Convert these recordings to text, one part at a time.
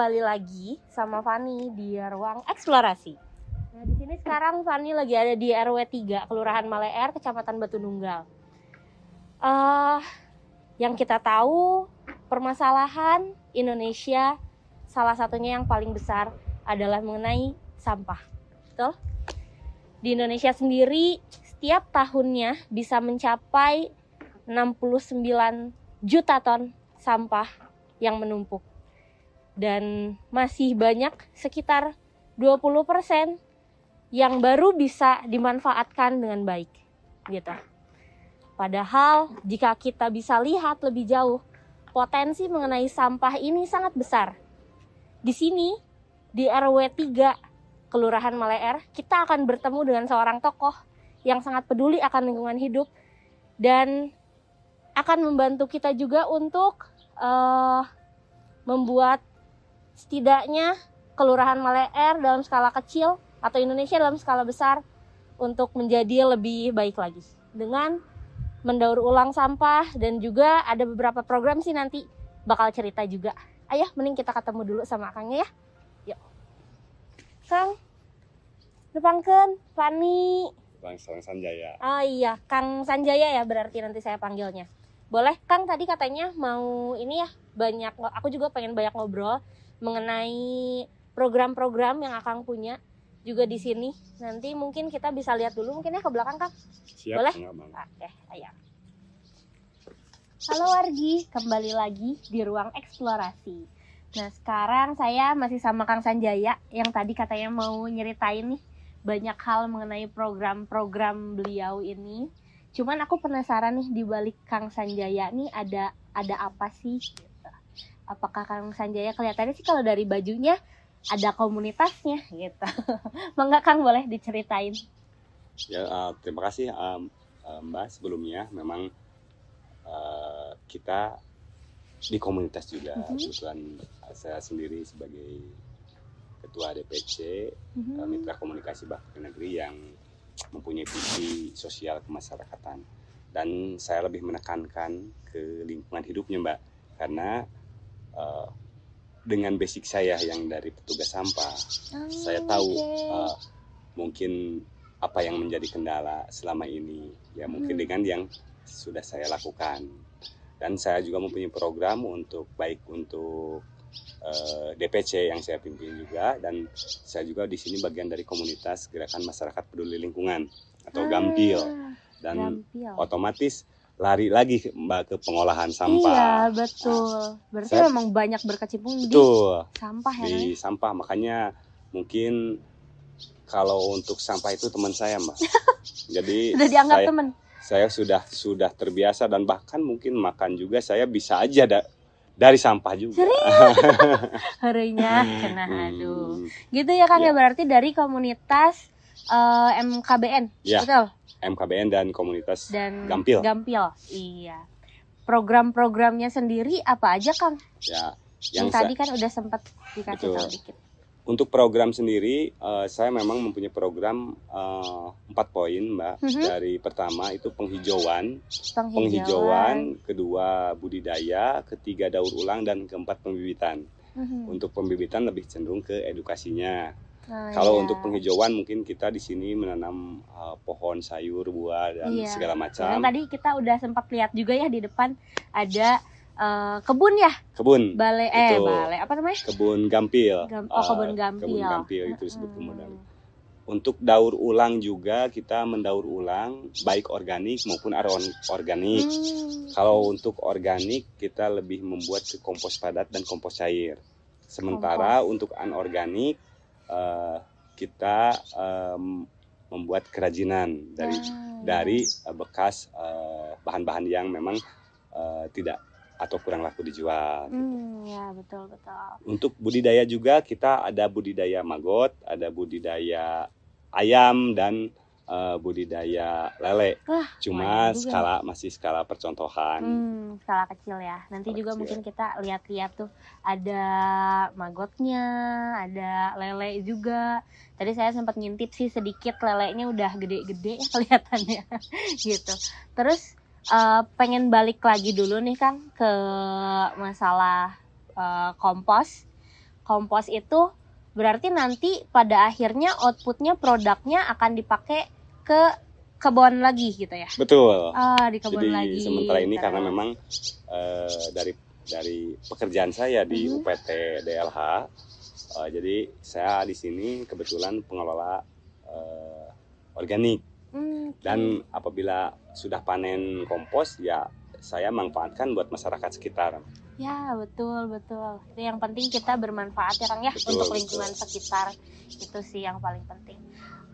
kembali lagi sama Fani di Ruang Eksplorasi. Nah, di sini sekarang Fani lagi ada di RW 3, Kelurahan Maleer, Kecamatan Batu Nunggal. Yang kita tahu, permasalahan Indonesia salah satunya yang paling besar adalah mengenai sampah. Betul? Di Indonesia sendiri setiap tahunnya bisa mencapai 69 juta ton sampah yang menumpuk. Dan masih banyak sekitar 20% yang baru bisa dimanfaatkan dengan baik gitu. Padahal jika kita bisa lihat lebih jauh, potensi mengenai sampah ini sangat besar. Di sini di RW 3 Kelurahan Maleer, kita akan bertemu dengan seorang tokoh yang sangat peduli akan lingkungan hidup dan akan membantu kita juga untuk membuat setidaknya Kelurahan Maleer dalam skala kecil atau Indonesia dalam skala besar untuk menjadi lebih baik lagi dengan mendaur ulang sampah, dan juga ada beberapa program sih nanti bakal cerita juga. Ayo mending kita ketemu dulu sama Kangnya ya. Yuk. Kang, depangkeun Fani. Kang Sanjaya. Oh iya, Kang Sanjaya ya berarti nanti saya panggilnya. Boleh Kang, tadi katanya mau ini ya, aku juga pengen banyak ngobrol mengenai program-program yang Akang punya juga di sini. Nanti mungkin kita bisa lihat dulu mungkin ya ke belakang Kang. Siap, boleh? Oke, ayo. Halo wargi, kembali lagi di Ruang Eksplorasi. Nah sekarang saya masih sama Kang Sanjaya yang tadi katanya mau nyeritain nih banyak hal mengenai program-program beliau ini. Cuman aku penasaran nih, di balik Kang Sanjaya nih ada apa sih? Gitu. Apakah Kang Sanjaya kelihatannya sih kalau dari bajunya ada komunitasnya gitu. Mangga Kang, boleh diceritain? Ya, terima kasih Mbak. Sebelumnya memang kita di komunitas juga. Kebetulan saya sendiri sebagai Ketua DPC Mitra Komunikasi Bakti Negeri yang mempunyai visi sosial kemasyarakatan. Dan saya lebih menekankan ke lingkungan hidupnya Mbak, karena dengan basic saya yang dari petugas sampah, saya tahu mungkin apa yang menjadi kendala selama ini, ya mungkin dengan yang sudah saya lakukan. Dan saya juga mempunyai program untuk DPC yang saya pimpin juga, dan saya juga di sini bagian dari komunitas Gerakan Masyarakat Peduli Lingkungan atau GAMPIL, dan otomatis lari lagi Mbak ke pengolahan sampah. Iya betul. Berarti saya, memang banyak berkecimpung di sampah ya. Di sampah, makanya mungkin kalau untuk sampah itu teman saya Mbak. Jadi sudah dianggap teman. Saya sudah terbiasa, dan bahkan mungkin makan juga saya bisa aja dari sampah juga. Serius? Harinya kena aduh. Gitu ya Kang ya, berarti dari komunitas MKBN. Ya. Betul. MKBN dan komunitas dan Gampil. Iya. Program-programnya sendiri apa aja Kang? Ya, yang tadi kan udah sempat dikasih tahu dikit. Untuk program sendiri, saya memang mempunyai program 4 poin Mbak. Dari pertama itu penghijauan, kedua budidaya, ketiga daur ulang, dan keempat pembibitan. Untuk pembibitan lebih cenderung ke edukasinya. Kalau untuk penghijauan mungkin kita di sini menanam pohon sayur, buah, dan segala macam. Dan tadi kita udah sempat lihat juga ya di depan ada kebun ya? Kebun. Balai apa namanya? Kebun Gampil. Kebun Gampil. Kebun Gampil itu disebut kemudian. Untuk daur ulang juga kita mendaur ulang baik organik maupun anorganik. Kalau untuk organik kita lebih membuat ke kompos padat dan kompos cair. Sementara untuk anorganik kita membuat kerajinan dari bekas bahan-bahan yang memang tidak atau kurang laku dijual. Ya betul. Untuk budidaya juga kita ada budidaya maggot, ada budidaya ayam, dan budidaya lele. Cuma masih skala percontohan. Skala kecil ya. Nanti skala juga kecil. Mungkin kita lihat-lihat tuh ada maggotnya, ada lele juga. Tadi saya sempat ngintip sih sedikit, lelenya udah gede-gede ya kelihatannya gitu. Terus pengen balik lagi dulu nih Kang ke masalah kompos. Kompos itu berarti nanti pada akhirnya outputnya produknya akan dipakai ke kebun lagi gitu ya? Betul. Di kebun Jadi lagi. sementara ini Terus. karena memang dari pekerjaan saya di UPT DLH, jadi saya di sini kebetulan pengelola organik. Dan apabila sudah panen kompos, ya saya manfaatkan buat masyarakat sekitar. Ya, betul. Itu yang penting kita bermanfaat ya Kang ya, Betul, untuk lingkungan sekitar. Itu sih yang paling penting.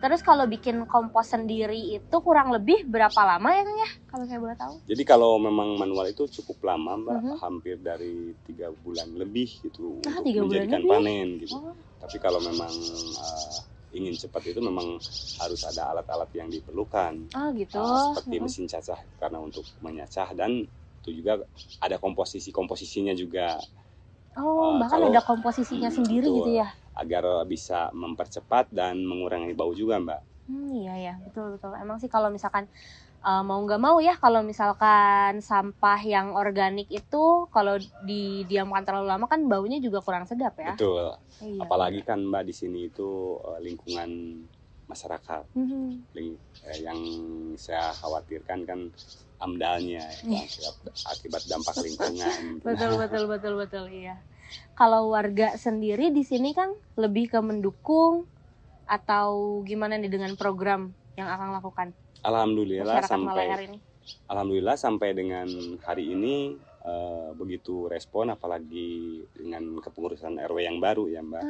Terus kalau bikin kompos sendiri itu kurang lebih berapa lama ya Kang ya? Kalau saya boleh tahu. Jadi kalau memang manual itu cukup lama Mbak, hampir dari 3 bulan lebih gitu untuk 3 bulan menjadikan lebih? panen gitu. Tapi kalau memang ingin cepat itu memang harus ada alat-alat yang diperlukan. Gitu. Seperti mesin cacah karena untuk menyacah, dan itu juga ada komposisinya juga. Bahkan ada komposisinya sendiri betul, gitu ya? Agar bisa mempercepat dan mengurangi bau juga Mbak. Iya, betul. Emang sih kalau misalkan mau nggak mau ya, kalau misalkan sampah yang organik itu kalau didiamkan terlalu lama kan baunya juga kurang sedap ya. Betul. Iya. Apalagi kan Mbak di sini itu lingkungan masyarakat. Yang saya khawatirkan kan amdalnya akibat dampak lingkungan. Betul, iya. Kalau warga sendiri di sini kan lebih ke mendukung atau gimana nih dengan program yang akan lakukan? Alhamdulillah Masyarakat sampai dengan hari ini begitu respon, apalagi dengan kepengurusan RW yang baru ya Mbak.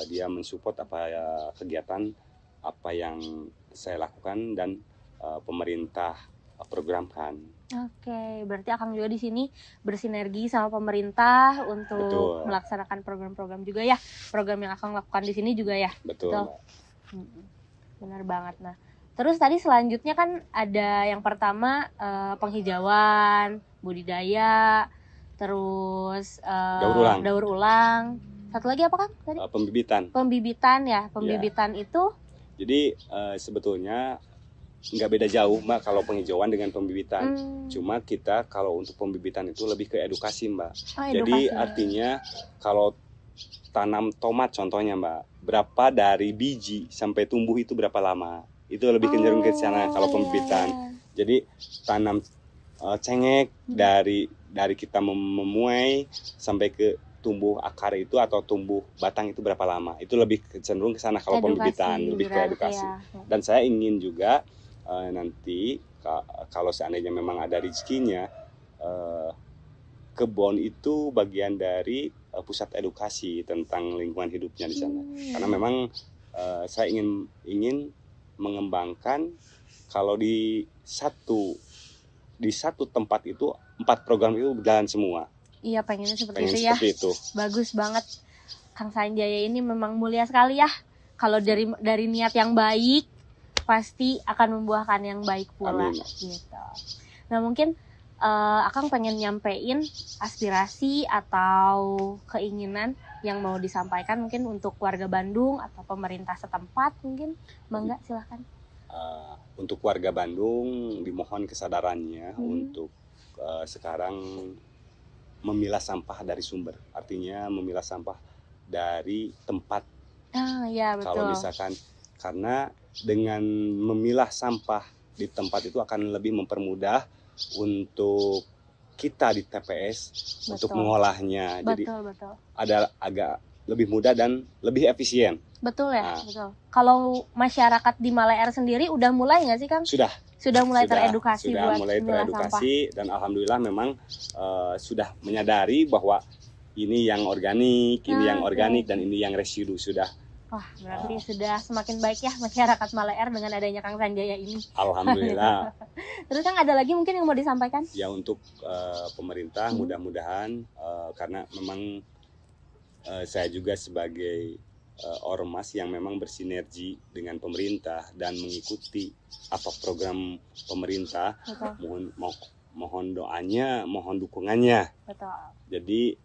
Dia mensupport kegiatan apa yang saya lakukan dan pemerintah programkan. Oke, berarti Akang juga di sini bersinergi sama pemerintah untuk melaksanakan program-program juga ya. Program yang Akang lakukan di sini juga ya. Betul. Benar banget. Nah, terus tadi selanjutnya kan ada yang pertama penghijauan, budidaya, terus daur ulang. Satu lagi apa Kang tadi? Pembibitan ya. Pembibitan itu. Jadi sebetulnya nggak beda jauh Mbak kalau penghijauan dengan pembibitan. Cuma kita kalau untuk pembibitan itu lebih ke edukasi Mbak. Jadi artinya kalau tanam tomat contohnya Mbak, berapa dari biji sampai tumbuh itu berapa lama? Itu lebih cenderung ke sana kalau pembibitan. Jadi tanam cengkeh dari kita memuai sampai ke tumbuh akar itu atau tumbuh batang itu berapa lama? Itu lebih cenderung ke sana kalau pembibitan, lebih ke edukasi. Ya. Dan saya ingin juga nanti kalau seandainya memang ada rezekinya, kebun itu bagian dari pusat edukasi tentang lingkungan hidupnya di sana. Karena memang saya ingin mengembangkan kalau di satu tempat itu 4 program itu berjalan semua. Iya, pengennya seperti itu. Bagus banget. Kang Sanjaya ini memang mulia sekali ya. Kalau dari niat yang baik pasti akan membuahkan yang baik pula. Amin. Gitu. Nah, mungkin Akang pengen nyampein aspirasi atau keinginan yang mau disampaikan mungkin untuk warga Bandung atau pemerintah setempat mungkin. Bangga, silahkan. Untuk warga Bandung dimohon kesadarannya untuk sekarang memilah sampah dari sumber. Artinya memilah sampah dari tempat. Ya, betul. Kalau misalkan karena dengan memilah sampah di tempat itu akan lebih mempermudah untuk kita di TPS untuk mengolahnya. Betul. Jadi ada agak lebih mudah dan lebih efisien. Betul ya, betul. Kalau masyarakat di Malai Air sendiri udah mulai nggak sih Kang? Sudah mulai teredukasi buat memilah sampah. Dan alhamdulillah memang sudah menyadari bahwa ini yang organik, ini yang organik dan ini yang residu sudah. Wah, berarti sudah semakin baik ya masyarakat Malai Air dengan adanya Kang Sanjaya ini. Alhamdulillah. Terus Kang ada lagi mungkin yang mau disampaikan? Ya untuk pemerintah mudah-mudahan karena memang saya juga sebagai ormas yang memang bersinergi dengan pemerintah dan mengikuti apa program pemerintah. Mohon doanya, mohon dukungannya. Betul. Jadi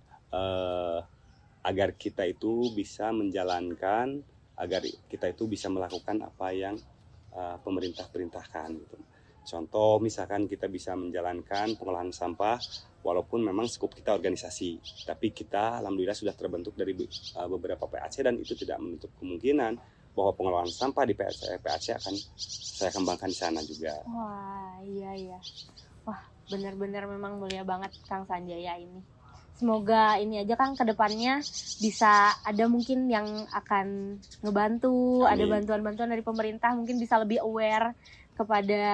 agar kita itu bisa menjalankan, agar kita itu bisa melakukan apa yang pemerintah perintahkan gitu. Contoh misalkan kita bisa menjalankan pengolahan sampah walaupun memang skup kita organisasi, tapi kita alhamdulillah sudah terbentuk dari beberapa PAC dan itu tidak menutup kemungkinan bahwa pengelolaan sampah di PAC akan saya kembangkan di sana juga. Wah, iya. Wah, benar-benar memang mulia banget Kang Sanjaya ini. Semoga ini aja Kang kedepannya bisa ada mungkin yang akan ngebantu, Amin. ada bantuan-bantuan dari pemerintah, mungkin bisa lebih aware kepada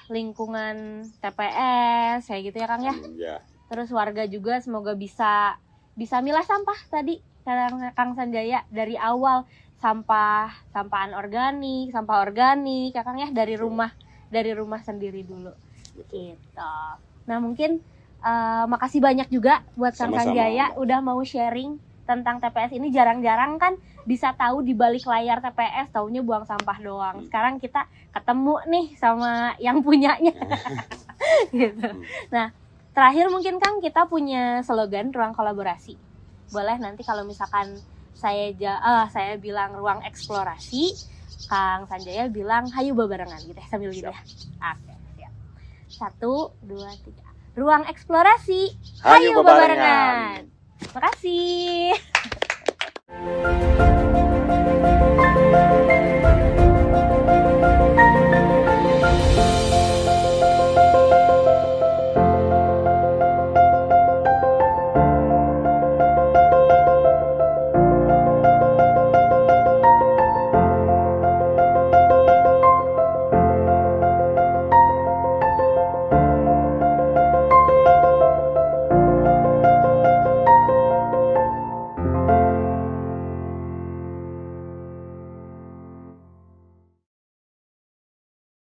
lingkungan TPS kayak gitu ya Kang ya. Ya. Terus warga juga semoga bisa milah sampah tadi Kang Sanjaya dari awal, sampahan organik, sampah organik ya Kang ya, dari rumah sendiri dulu. Betul. Gitu. Nah, mungkin makasih banyak juga buat Kang Sama-sama. Sanjaya udah mau sharing tentang TPS ini. Jarang-jarang kan bisa tahu di balik layar TPS, taunya buang sampah doang. Sekarang kita ketemu nih sama yang punyanya. Gitu. Nah, terakhir mungkin Kang kita punya slogan ruang kolaborasi. Boleh nanti kalau misalkan saya bilang ruang eksplorasi, Kang Sanjaya bilang hayu bebarengan gitu ya, sambil gitu ya. Oke, siap. 1, 2, 3. Ruang eksplorasi, hayu bebarengan. Makasih.